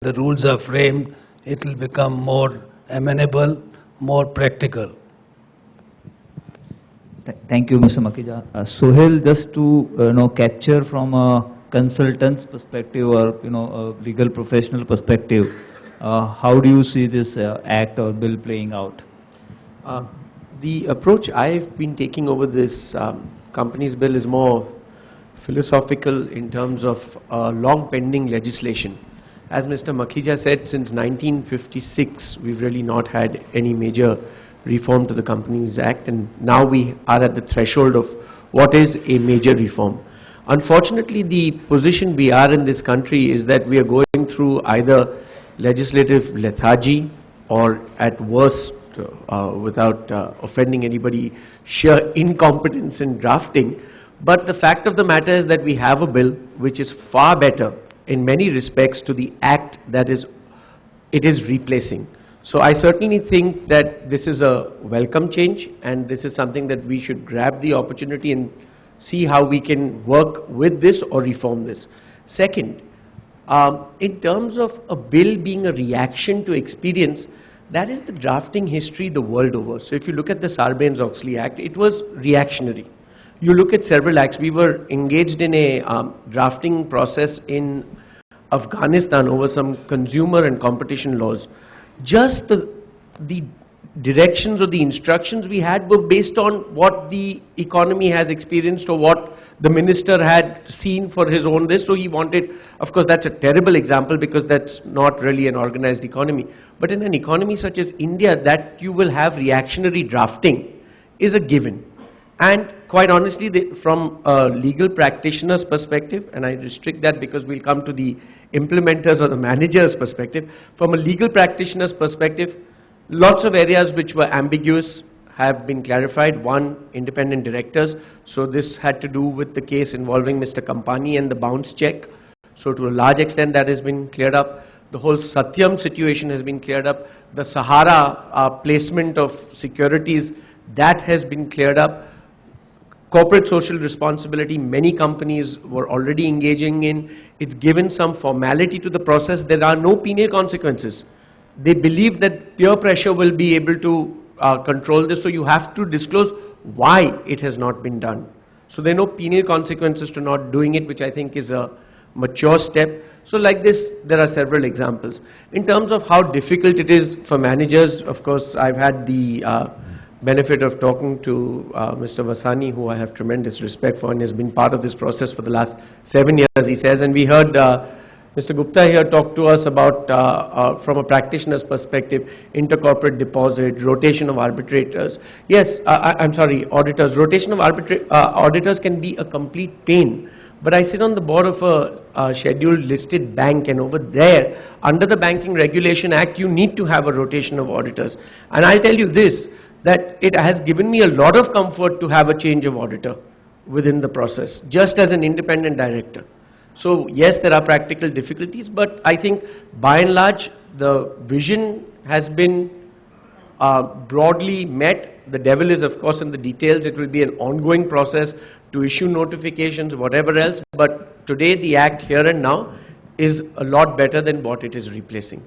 the rules are framed, it will become more amenable, more practical. Thank you, Mr. Makhija. Sohail, just to capture from a consultant's perspective or a legal professional perspective, how do you see this act or bill playing out? The approach I've been taking over this companies bill is more philosophical in terms of long pending legislation. As Mr. Makhija said, since 1956, we've really not had any major reform to the Companies Act, and now we are at the threshold of what is a major reform. Unfortunately, the position we are in this country is that we are going through either legislative lethargy or at worst, without offending anybody, sheer incompetence in drafting. But the fact of the matter is that we have a bill which is far better in many respects to the act that it is replacing. So I certainly think that this is a welcome change, and this is something that we should grab the opportunity and see how we can work with this or reform this. Second, in terms of a bill being a reaction to experience, that is the drafting history the world over. So if you look at the Sarbanes-Oxley Act, it was reactionary. You look at several acts. We were engaged in a drafting process in Afghanistan over some consumer and competition laws. Just the directions or the instructions we had were based on what the economy has experienced or what the minister had seen for his own this. So he wanted, of course that's a terrible example because that's not really an organized economy. But in an economy such as India, that you will have reactionary drafting is a given. And quite honestly, from a legal practitioner's perspective, and I restrict that because we'll come to the implementers or the manager's perspective, from a legal practitioner's perspective, lots of areas which were ambiguous have been clarified. One, independent directors. So this had to do with the case involving Mr. Kampani and the bounce check. So to a large extent that has been cleared up. The whole Satyam situation has been cleared up. The Sahara placement of securities, that has been cleared up. Corporate social responsibility, many companies were already engaging in. It's given some formality to the process. There are no penal consequences. They believe that peer pressure will be able to control this, so you have to disclose why it has not been done. So there are no penal consequences to not doing it, which I think is a mature step. So like this, there are several examples. In terms of how difficult it is for managers, of course, I've had the benefit of talking to Mr. Vasani, who I have tremendous respect for and has been part of this process for the last 7 years, he says. And we heard Mr. Gupta here talk to us about, from a practitioner's perspective, intercorporate deposit, rotation of arbitrators. Yes, I'm sorry, auditors. Rotation of auditors can be a complete pain. But I sit on the board of a scheduled listed bank, and over there, under the Banking Regulation Act, you need to have a rotation of auditors. And I'll tell you this, that it has given me a lot of comfort to have a change of auditor within the process, just as an independent director. So yes, there are practical difficulties, but I think by and large, the vision has been broadly met. The devil is, of course, in the details. It will be an ongoing process to issue notifications, whatever else. But today, the act here and now is a lot better than what it is replacing.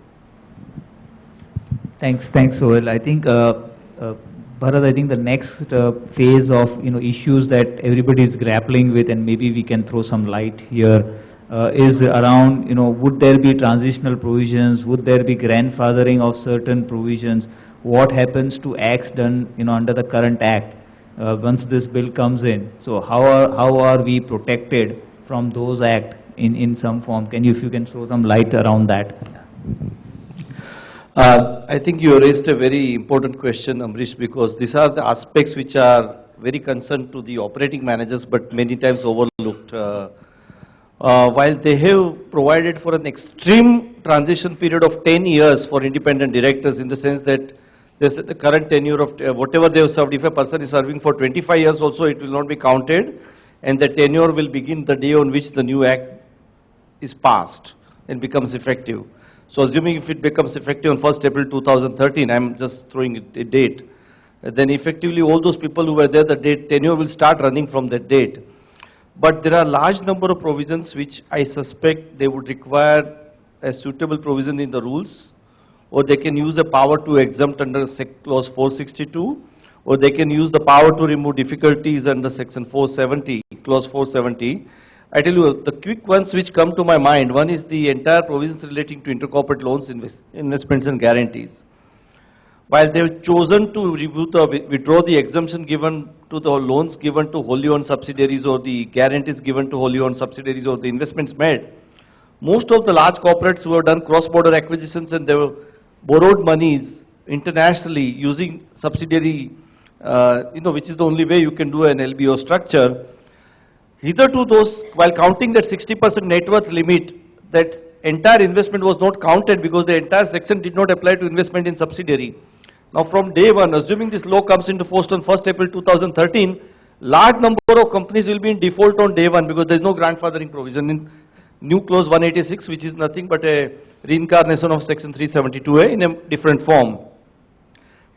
Thanks, Sohail. I think, Bharat, I think the next phase of issues that everybody is grappling with, and maybe we can throw some light here, is around would there be transitional provisions? Would there be grandfathering of certain provisions? What happens to acts done under the current act once this bill comes in? So how are we protected from those acts in some form? If you can throw some light around that? I think you raised a very important question, Amrish, because these are the aspects which are very concerned to the operating managers, but many times overlooked. While they have provided for an extreme transition period of 10 years for independent directors, in the sense that the current tenure of whatever they have served, if a person is serving for 25 years also, it will not be counted, and the tenure will begin the day on which the new act is passed and becomes effective. So assuming if it becomes effective on 1st April 2013, I'm just throwing a date, then effectively all those people who were there, the tenure will start running from that date. But there are a large number of provisions which I suspect they would require a suitable provision in the rules, or they can use the power to exempt under clause 462, or they can use the power to remove difficulties under section 470, clause 470. I tell you, the quick ones which come to my mind, one is the entire provisions relating to intercorporate loans, investments and guarantees. While they've chosen to withdraw the exemption given to the loans given to wholly owned subsidiaries or the guarantees given to wholly owned subsidiaries or the investments made, most of the large corporates who have done cross-border acquisitions and they have borrowed monies internationally using subsidiary, which is the only way you can do an LBO structure. Hitherto those, while counting that 60% net worth limit, that entire investment was not counted because the entire section did not apply to investment in subsidiary. Now from day one, assuming this law comes into force on 1st April 2013, large number of companies will be in default on day one because there is no grandfathering provision in new clause 186, which is nothing but a reincarnation of section 372A in a different form.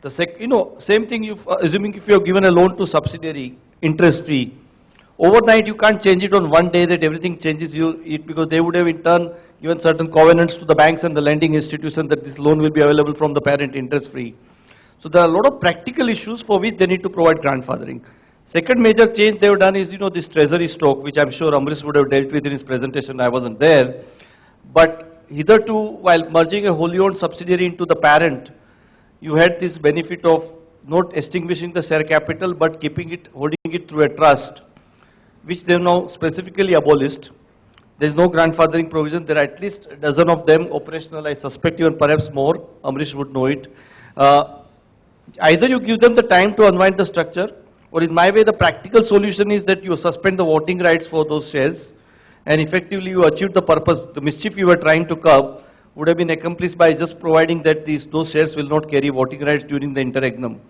The same thing, assuming if you have given a loan to subsidiary, interest free, overnight you can't change it on one day that everything changes because they would have in turn given certain covenants to the banks and the lending institution that this loan will be available from the parent interest free. So there are a lot of practical issues for which they need to provide grandfathering. Second major change they have done is, this treasury stock, which I'm sure Amrish would have dealt with in his presentation. I wasn't there. But hitherto, while merging a wholly owned subsidiary into the parent, you had this benefit of not extinguishing the share capital, but holding it through a trust, which they have now specifically abolished. There is no grandfathering provision. There are at least a dozen of them operational. I suspect even perhaps more. Amrish would know it. Either you give them the time to unwind the structure, or in my way, the practical solution is that you suspend the voting rights for those shares, and effectively you achieve the purpose. The mischief you were trying to curb would have been accomplished by just providing that those shares will not carry voting rights during the interregnum.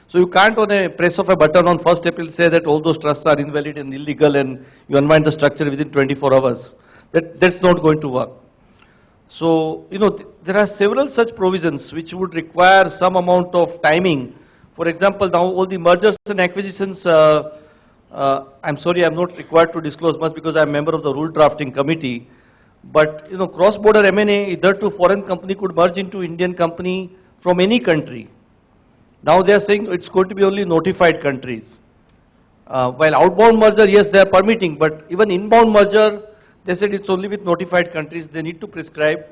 So you can't on a press of a button on 1st April say that all those trusts are invalid and illegal and you unwind the structure within 24 hours. That's not going to work. So, there are several such provisions which would require some amount of timing. For example, now all the mergers and acquisitions, I'm sorry, I'm not required to disclose much because I'm a member of the rule drafting committee. But, cross-border M&A, hitherto foreign company could merge into Indian company from any country. Now they are saying it's going to be only notified countries. While outbound merger, yes, they are permitting, but even inbound merger, they said it's only with notified countries. They need to prescribe.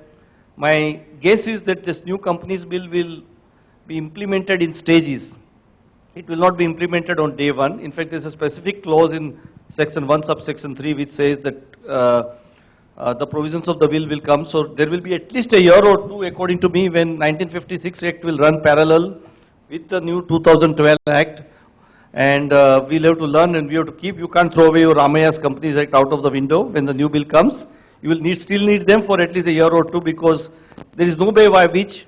My guess is that this new companies bill will be implemented in stages. It will not be implemented on day one. In fact, there's a specific clause in section 1 subsection 3 which says that the provisions of the bill will come. So there will be at least a year or two, according to me, when 1956 Act will run parallel with the new 2012 Act. And we'll have to learn and we have to keep. You can't throw away your Ramaya's Companies Act out of the window when the new bill comes. You will still need them for at least a year or two because there is no way by which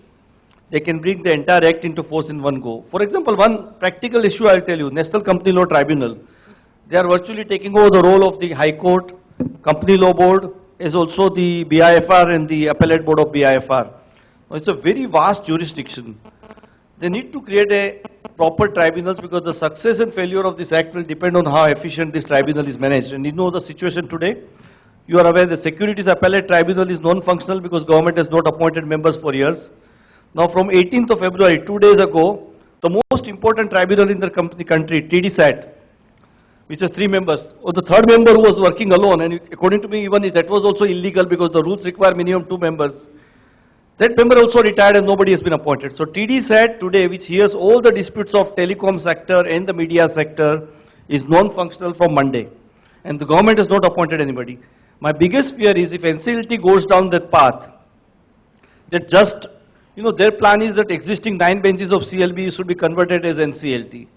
they can bring the entire act into force in one go. For example, one practical issue I'll tell you, National Company Law Tribunal. They are virtually taking over the role of the High Court, Company Law Board, as also the BIFR and the Appellate Board of BIFR. Now, it's a very vast jurisdiction. They need to create a proper tribunals because the success and failure of this act will depend on how efficient this tribunal is managed. And the situation today. You are aware the Securities Appellate Tribunal is non-functional because government has not appointed members for years. Now from 18th of February, 2 days ago, the most important tribunal in the country, TDSAT, which has 3 members, or the third member who was working alone, and according to me even that was also illegal because the rules require minimum 2 members. That member also retired and nobody has been appointed. So TDSAT today, which hears all the disputes of telecom sector and the media sector, is non-functional from Monday. And the government has not appointed anybody. My biggest fear is if NCLT goes down that path, that just, their plan is that existing 9 benches of CLB should be converted as NCLT.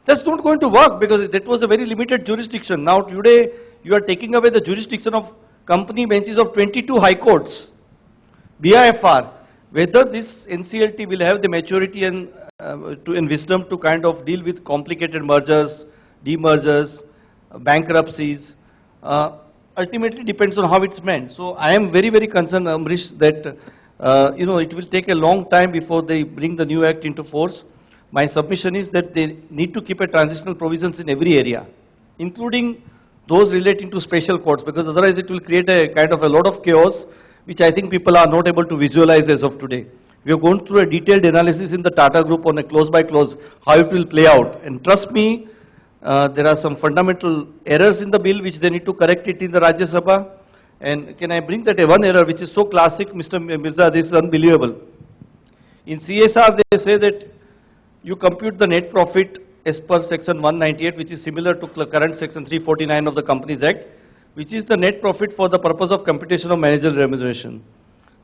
That's not going to work because that was a very limited jurisdiction. Now today, you are taking away the jurisdiction of company benches of 22 high courts. BIFR, whether this NCLT will have the maturity and wisdom to kind of deal with complicated mergers, demergers, bankruptcies, ultimately depends on how it's meant. So I am very, very concerned, Amrish, that it will take a long time before they bring the new act into force. My submission is that they need to keep a transitional provisions in every area, including those relating to special courts, because otherwise it will create a kind of a lot of chaos which I think people are not able to visualize as of today. We have gone through a detailed analysis in the Tata Group on a close by close, how it will play out. And trust me, there are some fundamental errors in the bill which they need to correct it in the Rajya Sabha. And can I bring that one error which is so classic, Mr. Mirza, this is unbelievable. In CSR, they say that you compute the net profit as per section 198, which is similar to current section 349 of the Companies Act, which is the net profit for the purpose of computation of managerial remuneration.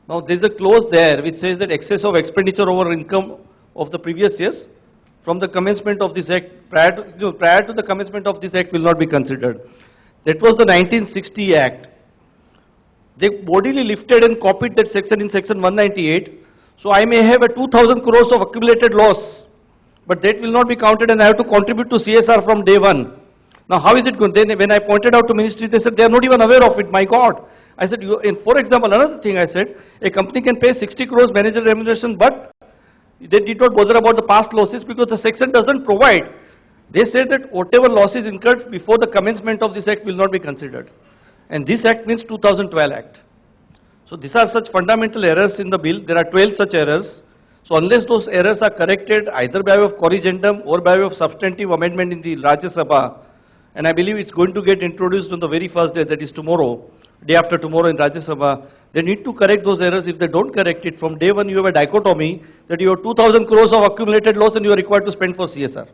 Now, there is a clause there which says that excess of expenditure over income of the previous years from the commencement of this act, prior to the commencement of this act will not be considered. That was the 1960 Act. They bodily lifted and copied that section in section 198. So I may have a 2,000 crores of accumulated loss, but that will not be counted and I have to contribute to CSR from day one. Now how is it going? Then when I pointed out to ministry, they said they are not even aware of it, my God. I said, for example, another thing I said, a company can pay 60 crores managerial remuneration, but they did not bother about the past losses because the section doesn't provide. They said that whatever losses incurred before the commencement of this act will not be considered. And this act means 2012 Act. So these are such fundamental errors in the bill. There are 12 such errors. So unless those errors are corrected either by way of corrigendum or by way of substantive amendment in the Rajya Sabha, and I believe it's going to get introduced on the very first day, that is tomorrow, day after tomorrow in Rajya Sabha, they need to correct those errors. If they don't correct it, from day one you have a dichotomy that you have 2,000 crores of accumulated loss and you are required to spend for CSR.